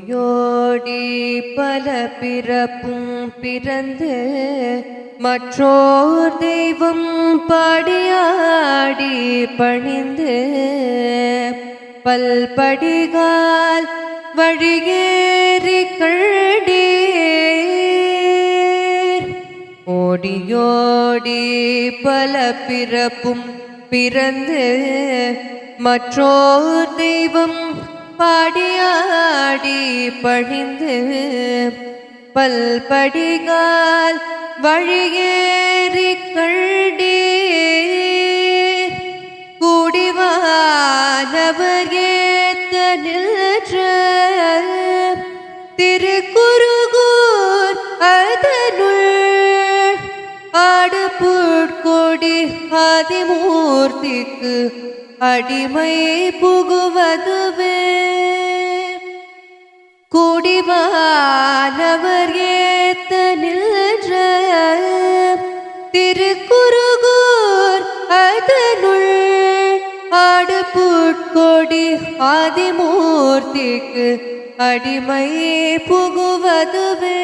கோடியோடி பல பிறப்பும் பிறந்து மற்றோர் தெய்வம் பாடியாடி பணிந்து பல்படிகால் வழியேறி கண்டீர். ஓடியோடி பல பிறப்பும் பிறந்து மற்றோர் தெய்வம் பாடியாடி பணிந்து பல்படிகால் வழியேறி கண்டீர். கூடிவானவர் ஏத்த நின்ற திருக்குருகூர் அதனுள் ஆடுபுட்கொடி ஆதிமூர்த்திக்கு அடிமை புகுவதுவே. கூடிவானவர் ஏத்த நின்ற திருக்குருகூர் அதனுள் ஆடுபுட்கொடி ஆதிமூர்த்திக்கு அடிமை புகுவதுவே.